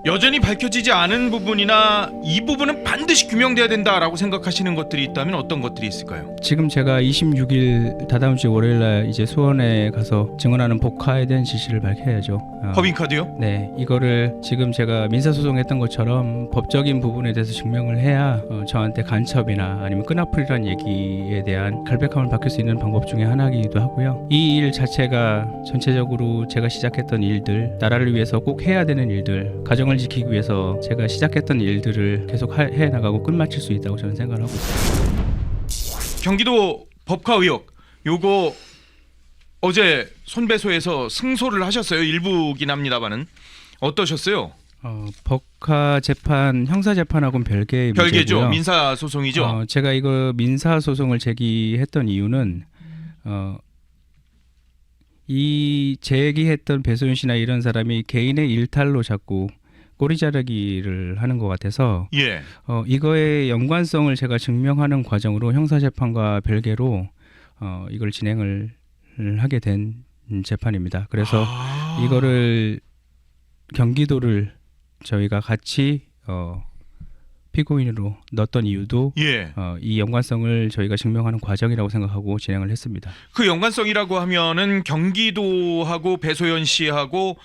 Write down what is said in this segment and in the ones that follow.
여전히 밝혀지지 않은 부분이나 이 부분은 반드시 규명돼야 된다라고 생각하시는 것들이 있다면 어떤 것들이 있을까요? 지금 제가 26일 다다음 주 월요일날 이제 수원에 가서 증언하는 복화에 대한 지시를 밝혀야죠. 법인카드요? 네, 이거를 지금 제가 민사소송했던 것처럼 법적인 부분에 대해서 증명을 해야 저한테 간첩이나 아니면 끈앞풀이라는 얘기에 대한 결백함을 바뀔 수 있는 방법 중에 하나이기도 하고요. 이 일 자체가 전체적으로 제가 시작했던 일들, 나라를 위해서 꼭 해야 되는 일들, 가정을 지키기 위해서 제가 시작했던 일들을 계속 해나가고 끝마칠 수 있다고 저는 생각을 하고 있습니다. 경기도 법카 의혹 요거 어제 손배소에서 승소를 하셨어요. 일부긴 합니다만은 어떠셨어요? 법카 재판, 형사 재판하고는 별개의 별개죠. 문제고요. 민사 소송이죠. 제가 이거 민사 소송을 제기했던 이유는 이 제기했던 배소연 씨나 이런 사람이 개인의 일탈로 자꾸 꼬리 자르기를 하는 것 같아서 예. 이거의 연관성을 제가 증명하는 과정으로 형사 재판과 별개로 이걸 진행을 하게 된 재판입니다. 그래서 이거를 경기도를 저희가 같이 피고인으로 넣었던 이유도 예. 이 연관성을 저희가 증명하는 과정이라고 생각하고 진행을 했습니다. 그 연관성이라고 하면은 경기도하고 배소연 씨하고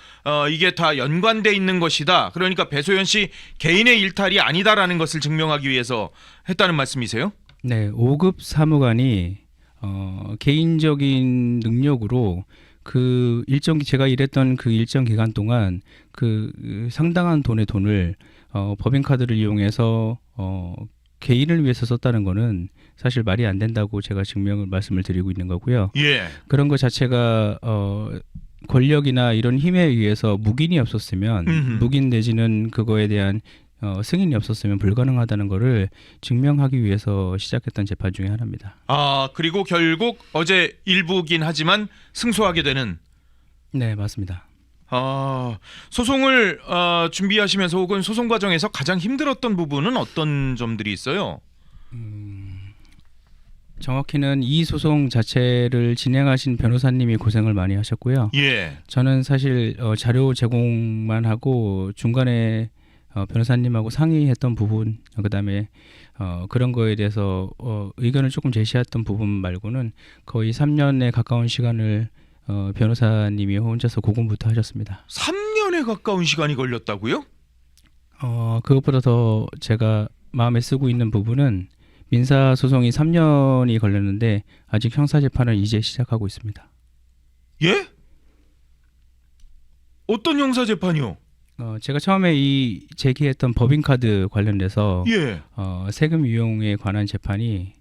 이게 다 연관돼 있는 것이다. 그러니까 배소연 씨 개인의 일탈이 아니다라는 것을 증명하기 위해서 했다는 말씀이세요? 네, 5급 사무관이 개인적인 능력으로 그 제가 일했던 그 일정 기간 동안 그 상당한 돈을 법인카드를 이용해서 개인을 위해서 썼다는 거는 사실 말이 안 된다고 제가 말씀을 드리고 있는 거고요. 예. 그런 것 자체가 권력이나 이런 힘에 의해서 묵인이 없었으면 묵인 내지는 그거에 대한 승인이 없었으면 불가능하다는 거를 증명하기 위해서 시작했던 재판 중에 하나입니다. 그리고 결국 어제 일부긴 하지만 승소하게 되는. 네, 맞습니다. 소송을 준비하시면서 혹은 소송 과정에서 가장 힘들었던 부분은 어떤 점들이 있어요? 정확히는 이 소송 자체를 진행하신 변호사님이 고생을 많이 하셨고요. 예. 저는 사실 자료 제공만 하고 중간에 변호사님하고 상의했던 부분, 그다음에 그런 거에 대해서 의견을 조금 제시했던 부분 말고는 거의 3년에 가까운 시간을 변호사님이 혼자서 고군부터 하셨습니다. 3년에 가까운 시간이 걸렸다고요? 그것보다 더 제가 마음에 쓰고 있는 부분은 민사 소송이 3년이 걸렸는데 아직 형사 재판을 이제 시작하고 있습니다. 예? 어떤 형사 재판이요? 제가 처음에 이 제기했던 법인카드 관련돼서 예. 세금 유용에 관한 재판이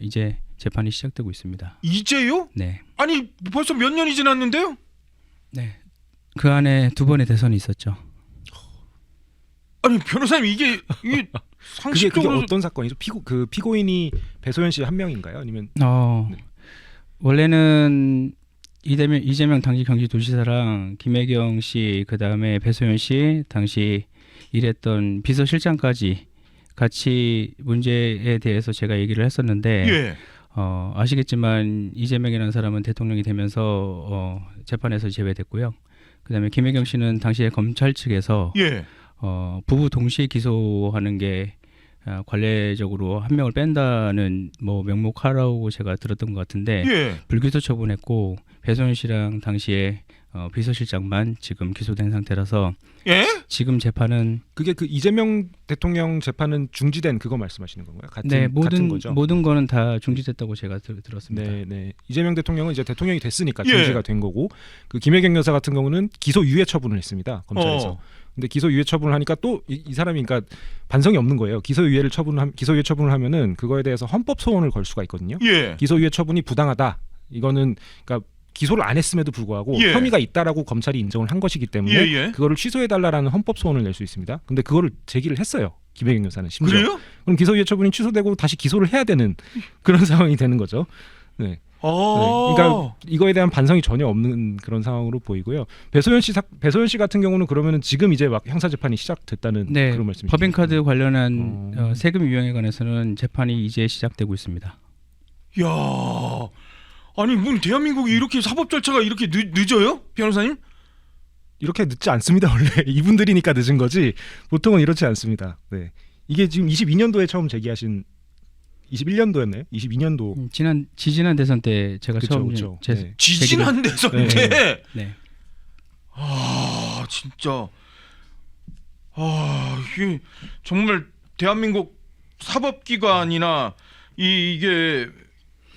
이제 재판이 시작되고 있습니다. 이제요? 네. 아니 벌써 몇 년이 지났는데요? 네. 그 안에 2번의 대선이 있었죠. 아니 변호사님 이게 상식적으로 그게 어떤 사건이죠? 피고인이 배소연 씨 한 명인가요? 아니면 네. 원래는 이재명 당시 경기도지사랑 김혜경 씨, 그 다음에 배소연 씨 당시 일했던 비서실장까지 같이 문제에 대해서 제가 얘기를 했었는데 예. 아시겠지만 이재명이라는 사람은 대통령이 되면서 재판에서 제외됐고요. 그 다음에 김혜경 씨는 당시에 검찰 측에서 예. 부부 동시에 기소하는 게 관례적으로 한 명을 뺀다는 명목하라고 제가 들었던 것 같은데 예. 불기소 처분했고 배소연 씨랑 당시에 비서실장만 지금 기소된 상태라서 예? 지금 재판은 그게 그 이재명 대통령 재판은 중지된 그거 말씀하시는 건가요? 같은 거죠? 모든 거는 다 중지됐다고 제가 들었습니다. 네. 이재명 대통령은 이제 대통령이 됐으니까 예. 중지가 된 거고 그 김혜경 여사 같은 경우는 기소 유예 처분을 했습니다. 검찰에서. 근데 기소 유예 처분을 하니까 또 이 사람이 그러니까 반성이 없는 거예요. 기소 유예 처분을 하면은 그거에 대해서 헌법 소원을 걸 수가 있거든요. 예. 기소 유예 처분이 부당하다. 이거는 그러니까 기소를 안 했음에도 불구하고 예. 혐의가 있다라고 검찰이 인정을 한 것이기 때문에 그거를 취소해달라는 헌법 소원을 낼 수 있습니다. 근데 그거를 제기를 했어요. 김혜경 여사는 심지어. 그래요? 그럼 기소유예 처분이 취소되고 다시 기소를 해야 되는 그런 상황이 되는 거죠. 네. 네. 그러니까 이거에 대한 반성이 전혀 없는 그런 상황으로 보이고요. 배소연 씨 같은 경우는 그러면은 지금 이제 막 형사 재판이 시작됐다는 그런 말씀이시죠? 법인카드 관련한 세금 유용에 관해서는 재판이 이제 시작되고 있습니다. 야, 아니 대한민국이 이렇게 사법 절차가 이렇게 늦어요, 변호사님? 이렇게 늦지 않습니다. 원래 이분들이니까 늦은 거지 보통은 이렇지 않습니다. 네. 이게 지금 22년도에 처음 제기하신 21년도였나요? 22년도 지지난 대선 때 제가 그쵸, 처음 그쵸. 제, 네. 지지난 대선 네. 때. 네. 아 진짜 이게 정말 대한민국 사법기관이나 이게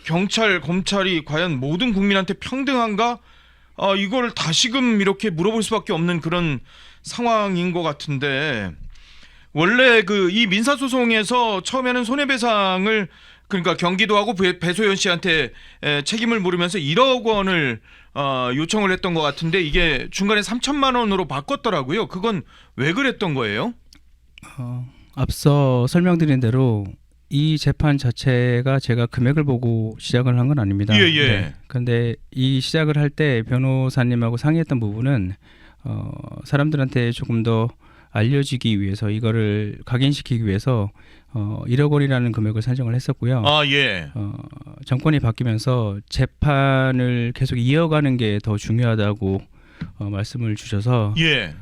경찰 검찰이 과연 모든 국민한테 평등한가? 이걸 다시금 이렇게 물어볼 수밖에 없는 그런 상황인 것 같은데 원래 그 이 민사소송에서 처음에는 손해배상을 그러니까 경기도하고 배소연 씨한테 책임을 물으면서 1억 원을 요청을 했던 것 같은데 이게 중간에 3천만 원으로 바꿨더라고요. 그건 왜 그랬던 거예요? 앞서 설명드린 대로 이 재판 자체가 제가 금액을 보고 시작을 한 건 아닙니다. 예. 근데 이 시작을 할 때 변호사님하고 상의했던 부분은 사람들한테 조금 더 알려지기 위해서 이거를 각인시키기 위해서 1억 원이라는 금액을 산정을 했었고요. 예. 정권이 바뀌면서 재판을 계속 이어가는 게 더 중요하다고 말씀을 주셔서 예.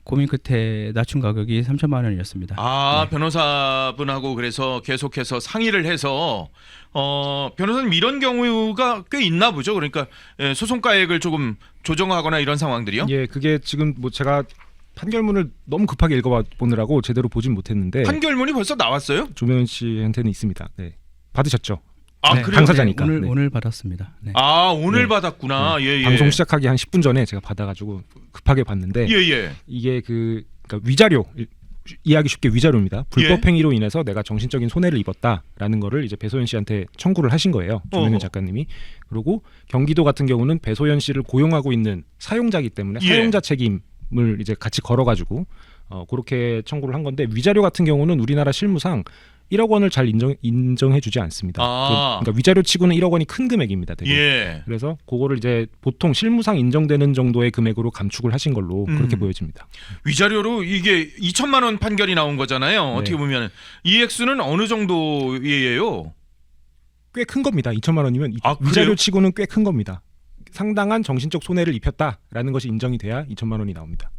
고민 끝에 낮춘 가격이 3천만 원이었습니다. 네. 변호사분하고 그래서 계속해서 상의를 해서 변호사님 이런 경우가 꽤 있나 보죠. 그러니까 소송가액을 조금 조정하거나 이런 상황들이요. 예, 그게 지금 뭐 제가 판결문을 너무 급하게 읽어보느라고 제대로 보진 못했는데 판결문이 벌써 나왔어요? 조명현 씨한테는 있습니다. 네, 받으셨죠? 네. 그래요? 당사자니까. 네, 오늘 받았습니다. 네. 오늘 네. 받았구나. 예. 방송 시작하기 한 10분 전에 제가 받아가지고 급하게 봤는데 예. 이게 그러니까 위자료 이해하기 쉽게 위자료입니다. 불법 예. 행위로 인해서 내가 정신적인 손해를 입었다라는 거를 이제 배소연 씨한테 청구를 하신 거예요. 조명현 작가님이. 그리고 경기도 같은 경우는 배소연 씨를 고용하고 있는 사용자이기 때문에 예. 사용자 책임을 이제 같이 걸어가지고 그렇게 청구를 한 건데 위자료 같은 경우는 우리나라 실무상 1억 원을 잘 인정해주지 않습니다. 그러니까 위자료 치고는 1억 원이 큰 금액입니다. 되게. 예. 그래서 그거를 이제 보통 실무상 인정되는 정도의 금액으로 감축을 하신 걸로 그렇게 보여집니다. 위자료로 이게 2천만 원 판결이 나온 거잖아요. 네. 어떻게 보면 이 액수는 어느 정도예요? 꽤 큰 겁니다. 2천만 원이면 그래요? 위자료 치고는 꽤 큰 겁니다. 상당한 정신적 손해를 입혔다라는 것이 인정이 돼야 2천만 원이 나옵니다.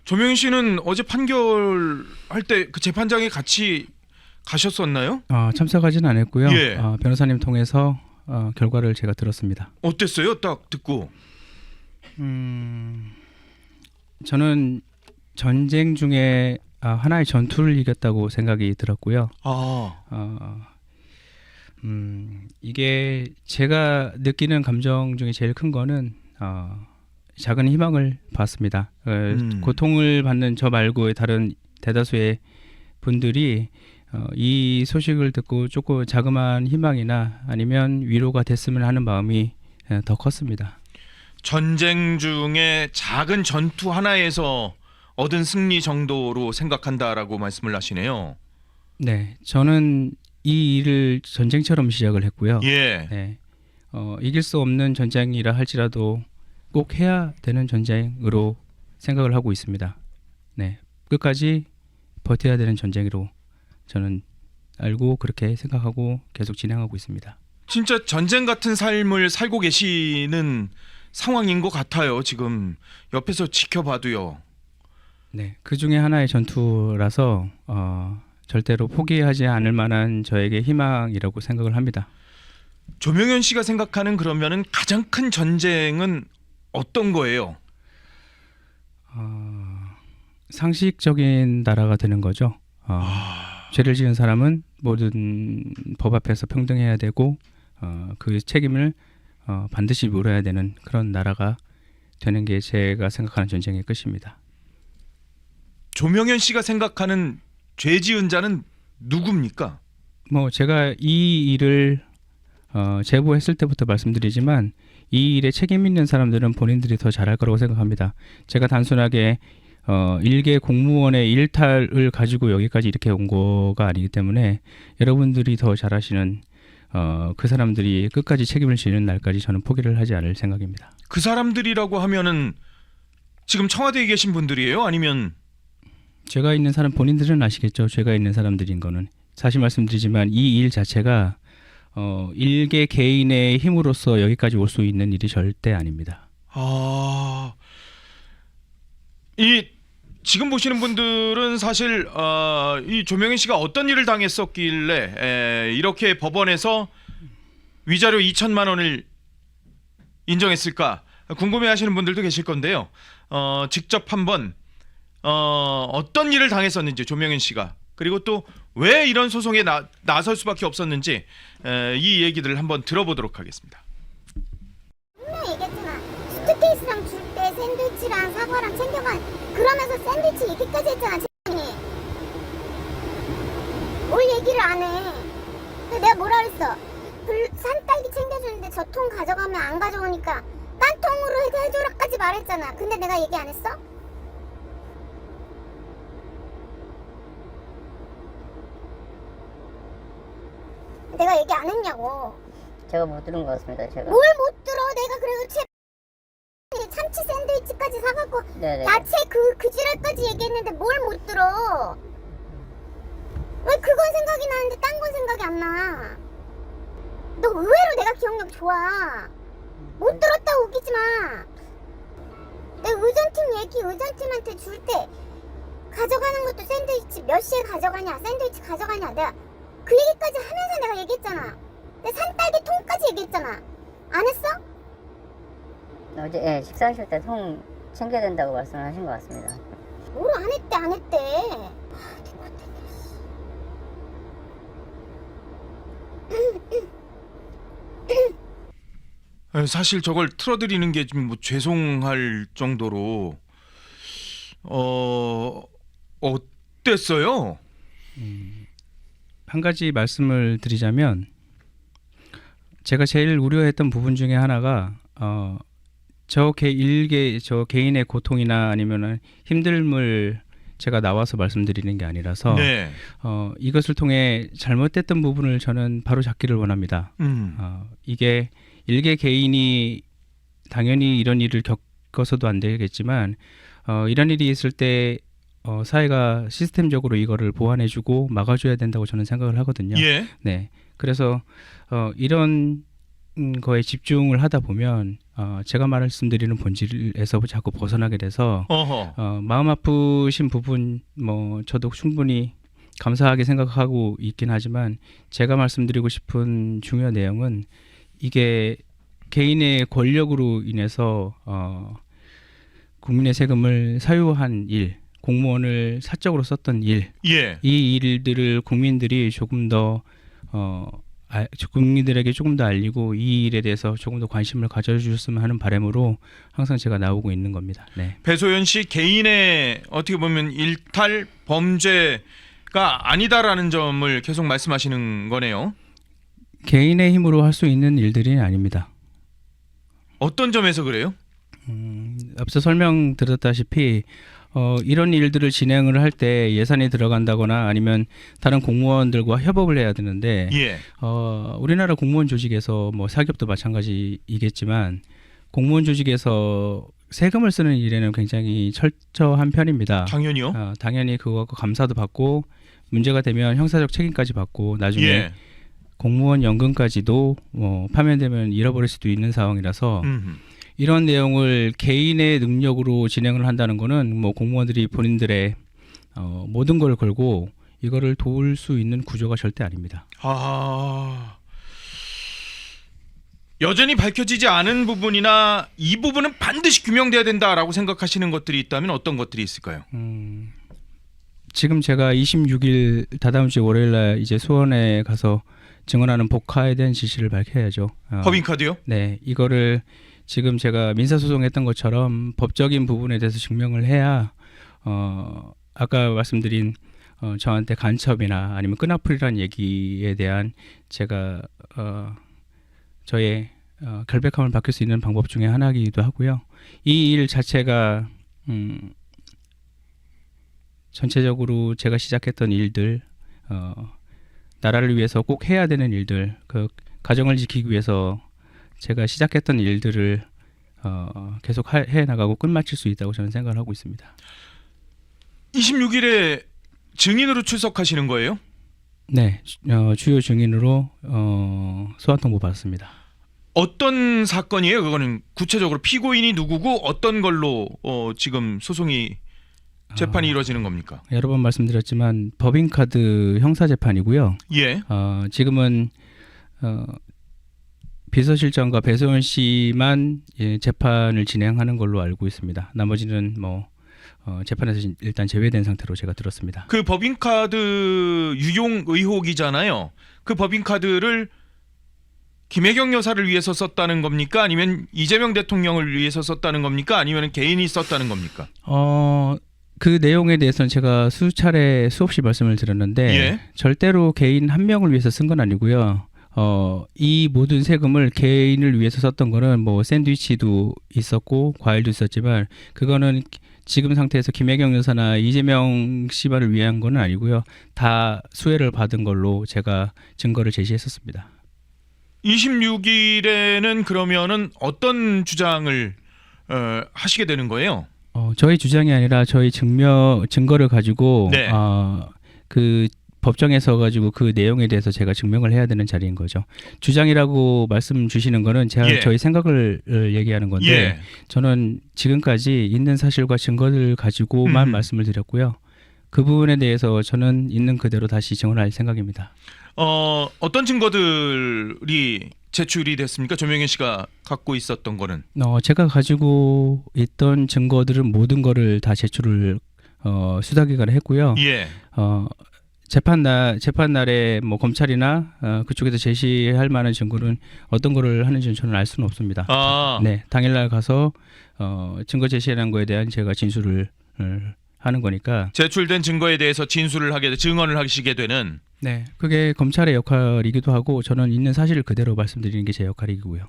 조명희 씨는 어제 판결할 때 그 재판장에 같이 가셨었나요? 참석하지는 않았고요. 예. 변호사님 통해서 결과를 제가 들었습니다. 어땠어요? 딱 듣고. 저는 전쟁 중에 하나의 전투를 이겼다고 생각이 들었고요. 이게 제가 느끼는 감정 중에 제일 큰 거는 작은 희망을 봤습니다. 고통을 받는 저 말고의 다른 대다수의 분들이 이 소식을 듣고 조금 자그마한 희망이나 아니면 위로가 됐으면 하는 마음이 더 컸습니다. 전쟁 중에 작은 전투 하나에서 얻은 승리 정도로 생각한다라고 말씀을 하시네요. 네, 저는 이 일을 전쟁처럼 시작을 했고요. 예. 네, 이길 수 없는 전쟁이라 할지라도 꼭 해야 되는 전쟁으로 생각을 하고 있습니다. 네, 끝까지 버텨야 되는 전쟁으로 저는 알고 그렇게 생각하고 계속 진행하고 있습니다. 진짜 전쟁 같은 삶을 살고 계시는 상황인 것 같아요. 지금 옆에서 지켜봐도요. 네, 그 중에 하나의 전투라서 절대로 포기하지 않을 만한 저에게 희망이라고 생각을 합니다. 조명현 씨가 생각하는 그러면은 가장 큰 전쟁은 어떤 거예요? 상식적인 나라가 되는 거죠. 죄를 지은 사람은 모든 법 앞에서 평등해야 되고 그 책임을 반드시 물어야 되는 그런 나라가 되는 게 제가 생각하는 전쟁의 끝입니다. 조명현 씨가 생각하는 죄 지은 자는 누굽니까? 제가 이 일을 제보했을 때부터 말씀드리지만 이 일에 책임 있는 사람들은 본인들이 더 잘할 거라고 생각합니다. 제가 단순하게 일개 공무원의 일탈을 가지고 여기까지 이렇게 온 거가 아니기 때문에 여러분들이 더 잘하시는 그 사람들이 끝까지 책임을 지는 날까지 저는 포기를 하지 않을 생각입니다. 그 사람들이라고 하면은 지금 청와대에 계신 분들이에요? 아니면 제가 있는 사람 본인들은 아시겠죠. 제가 있는 사람들인 거는 사실 말씀드리지만 이 일 자체가 일개 개인의 힘으로써 여기까지 올 수 있는 일이 절대 아닙니다. 이 지금 보시는 분들은 사실 이 조명현 씨가 어떤 일을 당했었길래 이렇게 법원에서 위자료 2천만 원을 인정했을까 궁금해하시는 분들도 계실 건데요. 직접 한번 어떤 일을 당했었는지 조명현 씨가 그리고 또 왜 이런 소송에 나설 수밖에 없었는지 이 얘기들을 한번 들어보도록 하겠습니다. 분명히 얘기했잖아. 수트케이스랑 줄 때 샌드위치랑 사과랑 챙겨가. 그러면서 샌드위치 얘기까지 했잖아. 지금 뭘 얘기를 안 해. 근데 내가 뭐라 그랬어? 산딸기 챙겨주는데 저 통 가져가면 안 가져오니까 딴 통으로 해줘라까지 말했잖아. 근데 내가 얘기 안 했어? 내가 얘기 안 했냐고. 제가 못 들은 것 같습니다. 제가. 뭘 못 들어? 내가 그래도 참치 샌드위치까지 사갖고 네네. 야채 그 지랄까지 얘기했는데 뭘 못 들어? 왜 그건 생각이 나는데 딴 건 생각이 안 나? 너 의외로 내가 기억력 좋아. 못 들었다고 우기지 마. 내 의전팀 얘기 의전팀한테 줄 때 가져가는 것도 샌드위치 몇 시에 가져가냐 샌드위치 가져가냐 내가 그 얘기까지 하면서 내가 얘기했잖아. 내 산딸기 통까지 얘기했잖아. 안 했어? 어제 예, 식사하실 때 통 챙겨야 된다고 말씀을 하신 것 같습니다. 뭘 안 했대 안 했대. 사실 저걸 틀어드리는 게 좀 뭐 죄송할 정도로 어땠어요? 한 가지 말씀을 드리자면 제가 제일 우려했던 부분 중에 하나가 저 개인의 고통이나 아니면은 힘듦을 제가 나와서 말씀드리는 게 아니라서 네. 이것을 통해 잘못됐던 부분을 저는 바로 잡기를 원합니다. 이게 일개 개인이 당연히 이런 일을 겪어서도 안 되겠지만 이런 일이 있을 때 사회가 시스템적으로 이거를 보완해주고 막아줘야 된다고 저는 생각을 하거든요. 예. 네, 그래서 이런 거에 집중을 하다 보면 제가 말씀드리는 본질에서 자꾸 벗어나게 돼서 마음 아프신 부분 뭐 저도 충분히 감사하게 생각하고 있긴 하지만 제가 말씀드리고 싶은 중요한 내용은 이게 개인의 권력으로 인해서 국민의 세금을 사유한 일, 공무원을 사적으로 썼던 일, 예. 이 일들을 국민들이 조금 더 국민들에게 조금 더 알리고 이 일에 대해서 조금 더 관심을 가져주셨으면 하는 바람으로 항상 제가 나오고 있는 겁니다. 네. 배소연 씨 개인의 어떻게 보면 일탈 범죄가 아니다라는 점을 계속 말씀하시는 거네요. 개인의 힘으로 할 수 있는 일들이 아닙니다. 어떤 점에서 그래요? 앞서 설명드렸다시피 이런 일들을 진행을 할 때 예산이 들어간다거나 아니면 다른 공무원들과 협업을 해야 되는데 예. 우리나라 공무원 조직에서 뭐 사기업도 마찬가지이겠지만 공무원 조직에서 세금을 쓰는 일에는 굉장히 철저한 편입니다. 당연히요. 당연히 그거 감사도 받고 문제가 되면 형사적 책임까지 받고 나중에 예. 공무원 연금까지도 파면되면 잃어버릴 수도 있는 상황이라서 이런 내용을 개인의 능력으로 진행을 한다는 거는 뭐 공무원들이 본인들의 모든 걸 걸고 이거를 도울 수 있는 구조가 절대 아닙니다. 여전히 밝혀지지 않은 부분이나 이 부분은 반드시 규명돼야 된다라고 생각하시는 것들이 있다면 어떤 것들이 있을까요? 지금 제가 26일 다다음 주 월요일 날 이제 수원에 가서 증언하는 복화에 대한 지시를 밝혀야죠. 법인카드요? 네, 이거를 지금 제가 민사소송했던 것처럼 법적인 부분에 대해서 증명을 해야 아까 말씀드린 저한테 간첩이나 아니면 끈앞풀이라는 얘기에 대한 제가 저의 결백함을 바뀔 수 있는 방법 중에 하나이기도 하고요. 이 일 자체가 전체적으로 제가 시작했던 일들 나라를 위해서 꼭 해야 되는 일들 그 가정을 지키기 위해서 제가 시작했던 일들을 계속 해나가고 끝마칠 수 있다고 저는 생각을 하고 있습니다. 26일에 증인으로 출석하시는 거예요? 네, 주요 증인으로 소환 통보 받았습니다. 어떤 사건이에요? 그거는 구체적으로 피고인이 누구고 어떤 걸로 지금 소송이 재판이 이루어지는 겁니까? 여러 번 말씀드렸지만 법인카드 형사 재판이고요. 예. 지금은 비서실장과 배소연 씨만 재판을 진행하는 걸로 알고 있습니다. 나머지는 뭐 재판에서 일단 제외된 상태로 제가 들었습니다. 그 법인카드 유용 의혹이잖아요. 그 법인카드를 김혜경 여사를 위해서 썼다는 겁니까? 아니면 이재명 대통령을 위해서 썼다는 겁니까? 아니면 개인이 썼다는 겁니까? 그 내용에 대해서는 제가 수차례 수없이 말씀을 드렸는데 예. 절대로 개인 한 명을 위해서 쓴 건 아니고요. 이 모든 세금을 개인을 위해서 썼던 거는 뭐 샌드위치도 있었고 과일도 있었지만 그거는 지금 상태에서 김혜경 여사나 이재명 씨만을 위한 거는 아니고요. 다 수혜를 받은 걸로 제가 증거를 제시했었습니다. 26일에는 그러면은 어떤 주장을 하시게 되는 거예요? 저희 주장이 아니라 저희 증거를 가지고 네. 그 법정에서 가지고 그 내용에 대해서 제가 증명을 해야 되는 자리인 거죠. 주장이라고 말씀 주시는 거는 제가 예. 저희 생각을 얘기하는 건데 예. 저는 지금까지 있는 사실과 증거를 가지고만 말씀을 드렸고요. 그 부분에 대해서 저는 있는 그대로 다시 증언할 생각입니다. 어떤 증거들이 제출이 됐습니까? 조명현 씨가 갖고 있었던 거는. 제가 가지고 있던 증거들은 모든 거를 다 제출을 수사기관에 했고요. 예. 재판 날에 뭐 검찰이나 그쪽에서 제시할 만한 증거는 어떤 거를 하는지는 저는 알 수는 없습니다. 네, 당일날 가서 증거 제시하는 거에 대한 제가 진술을 하는 거니까. 제출된 증거에 대해서 진술을 하게 증언을 하시게 되는. 네, 그게 검찰의 역할이기도 하고 저는 있는 사실을 그대로 말씀드리는 게 제 역할이고요.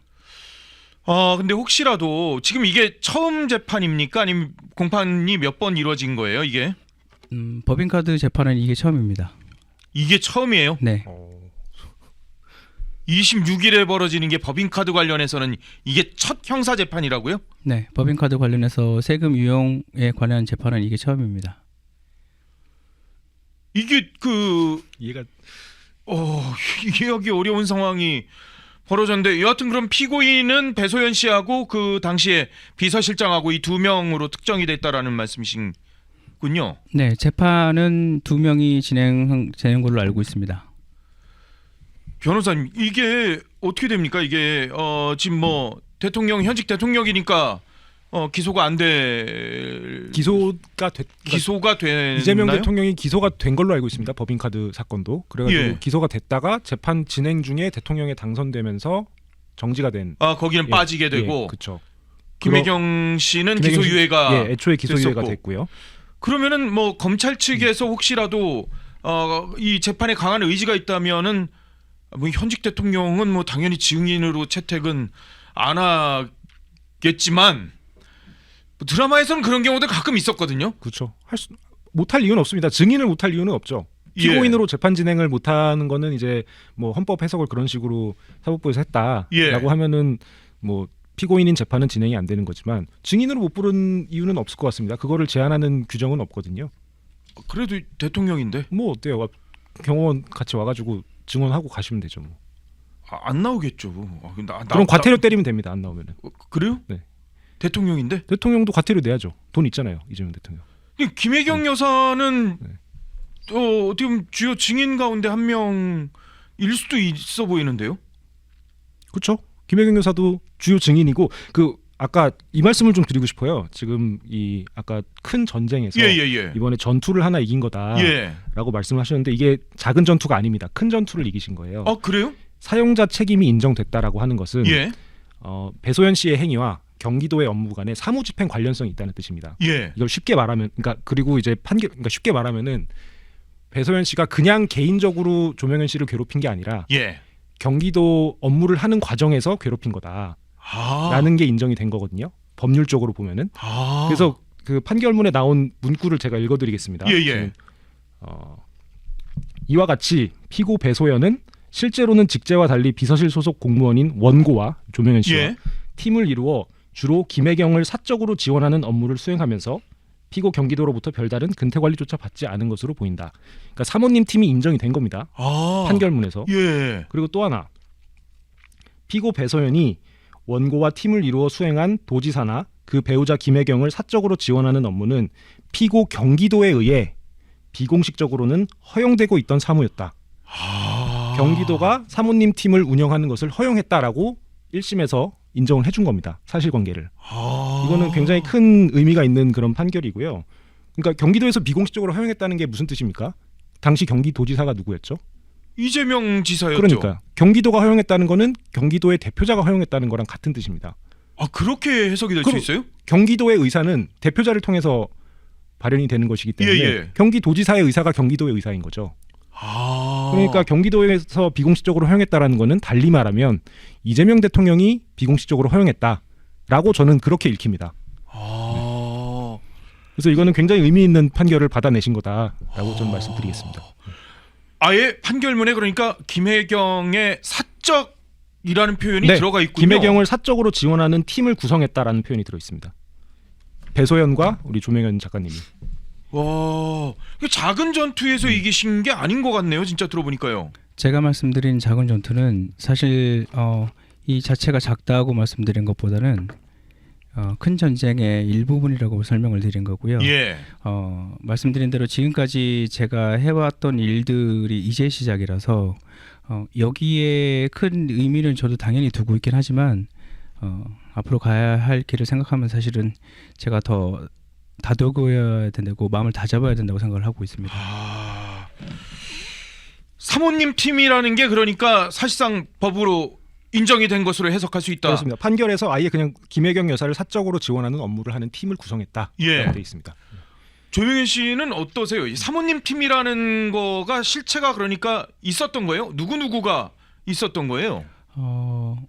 근데 혹시라도 지금 이게 처음 재판입니까? 아니면 공판이 몇 번 이루어진 거예요, 이게? 법인카드 재판은 이게 처음입니다. 이게 처음이에요? 네. 26일에 벌어지는 게 법인카드 관련해서는 이게 첫 형사 재판이라고요? 네, 법인카드 관련해서 세금 유용에 관한 재판은 이게 처음입니다. 이게 이해하기 어려운 상황이 벌어졌는데 여하튼 그럼 피고인은 배소연 씨하고 그 당시에 비서실장하고 이 두 명으로 특정이 됐다라는 말씀이신군요. 네, 재판은 2명이 진행되는 걸로 알고 있습니다. 변호사님, 이게 어떻게 됩니까? 이게 지금 뭐 현직 대통령이니까 기소가 안 될 기소가 되나요? 이재명 대통령이 기소가 된 걸로 알고 있습니다. 법인카드 사건도. 그래가지고 예. 기소가 됐다가 재판 진행 중에 대통령에 당선되면서 정지가 된. 거기는 빠지게 되고 그렇죠. 김혜경 씨는 기소유예가 애초에 기소유예가 됐었고. 됐고요. 그러면은 뭐 검찰 측에서 혹시라도 이 재판에 강한 의지가 있다면은 뭐 현직 대통령은 뭐 당연히 증인으로 채택은 안 하겠지만 드라마에서는 그런 경우도 가끔 있었거든요. 그렇죠. 못할 이유는 없습니다. 증인을 못할 이유는 없죠. 피고인으로 재판 진행을 못하는 거는 이제 뭐 헌법 해석을 그런 식으로 사법부에서 했다라고 하면은 뭐 피고인인 재판은 진행이 안 되는 거지만 증인으로 못 부른 이유는 없을 것 같습니다. 그거를 제한하는 규정은 없거든요. 그래도 대통령인데 뭐 어때요? 경호원 같이 와가지고 증언하고 가시면 되죠. 뭐. 안 나오겠죠. 그럼 과태료 때리면 됩니다. 안 나오면은. 그래요? 네. 대통령인데? 대통령도 과태료 내야죠. 돈 있잖아요. 이재명 대통령. 김혜경 여사는 네. 어떻게 보면 주요 증인 가운데 한 명일 수도 있어 보이는데요. 그렇죠. 김혜경 여사도 주요 증인이고 아까 이 말씀을 좀 드리고 싶어요. 지금 이 아까 큰 전쟁에서 이번에 전투를 하나 이긴 거다라고 말씀을 하셨는데 이게 작은 전투가 아닙니다. 큰 전투를 이기신 거예요. 그래요? 사용자 책임이 인정됐다라고 하는 것은 배소연 씨의 행위와 경기도의 업무 간에 사무집행 관련성이 있다는 뜻입니다. 이걸 쉽게 말하면 그리고 이제 쉽게 말하면은 배소연 씨가 그냥 개인적으로 조명현 씨를 괴롭힌 게 아니라 경기도 업무를 하는 과정에서 괴롭힌 거다라는 게 인정이 된 거거든요. 법률적으로 보면은. 그래서 그 판결문에 나온 문구를 제가 읽어드리겠습니다. 이와 같이 피고 배소연은 실제로는 직제와 달리 비서실 소속 공무원인 원고와 조명현 씨와 팀을 이루어 주로 김혜경을 사적으로 지원하는 업무를 수행하면서 피고 경기도로부터 별다른 근태관리조차 받지 않은 것으로 보인다. 그러니까 사모님 팀이 인정이 된 겁니다. 판결문에서. 그리고 또 하나. 피고 배소연이 원고와 팀을 이루어 수행한 도지사나 그 배우자 김혜경을 사적으로 지원하는 업무는 피고 경기도에 의해 비공식적으로는 허용되고 있던 사무였다. 경기도가 사모님 팀을 운영하는 것을 허용했다라고 1심에서 인정을 해준 겁니다. 사실관계를. 이거는 굉장히 큰 의미가 있는 그런 판결이고요. 그러니까 경기도에서 비공식적으로 허용했다는 게 무슨 뜻입니까? 당시 경기도지사가 누구였죠? 이재명 지사였죠. 그러니까 경기도가 허용했다는 거는 경기도의 대표자가 허용했다는 거랑 같은 뜻입니다. 아, 그렇게 해석이 될 수 그럼- 있어요? 경기도의 의사는 대표자를 통해서 발현이 되는 것이기 때문에 예. 경기도지사의 의사가 경기도의 의사인 거죠. 그러니까 경기도에서 비공식적으로 허용했다라는 거는 달리 말하면 이재명 대통령이 비공식적으로 허용했다라고 저는 그렇게 읽힙니다. 그래서 이거는 굉장히 의미 있는 판결을 받아내신 거다라고 저는 말씀드리겠습니다. 아예 판결문에 그러니까 김혜경의 사적이라는 표현이 네, 들어가 있군요. 김혜경을 사적으로 지원하는 팀을 구성했다라는 표현이 들어 있습니다. 배소연과 우리 조명현 작가님이. 와, 작은 전투에서 이기신 게 아닌 것 같네요. 진짜 들어보니까요. 제가 말씀드린 작은 전투는 사실 이 자체가 작다고 말씀드린 것보다는 큰 전쟁의 일부분이라고 설명을 드린 거고요. 예. 말씀드린 대로 지금까지 제가 해왔던 일들이 이제 시작이라서 여기에 큰 의미는 저도 당연히 두고 있긴 하지만 앞으로 가야 할 길을 생각하면 사실은 제가 더 다독여야 된다고 마음을 다잡아야 된다고 생각을 하고 있습니다. 사모님 팀이라는 게 그러니까 사실상 법으로 인정이 된 것으로 해석할 수 있다. 그렇습니다. 판결에서 아예 그냥 김혜경 여사를 사적으로 지원하는 업무를 하는 팀을 구성했다라고 예. 되어 있습니다. 조명현 씨는 어떠세요? 이 사모님 팀이라는 거가 실체가 그러니까 있었던 거예요? 누구누구가 있었던 거예요?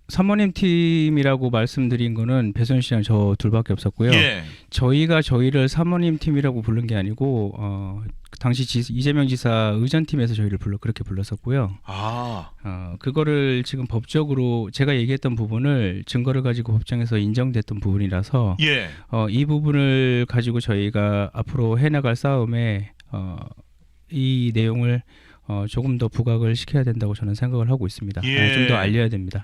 사모님 팀이라고 말씀드린 거는 배소연 씨랑 저 둘밖에 없었고요. 예. 저희가 저희를 사모님 팀이라고 부른 게 아니고 당시 이재명 지사 의전팀에서 저희를 그렇게 불렀었고요. 그거를 지금 법적으로 제가 얘기했던 부분을 증거를 가지고 법정에서 인정됐던 부분이라서 예. 이 부분을 가지고 저희가 앞으로 해나갈 싸움에 이 내용을 조금 더 부각을 시켜야 된다고 저는 생각을 하고 있습니다. 예. 좀 더 알려야 됩니다.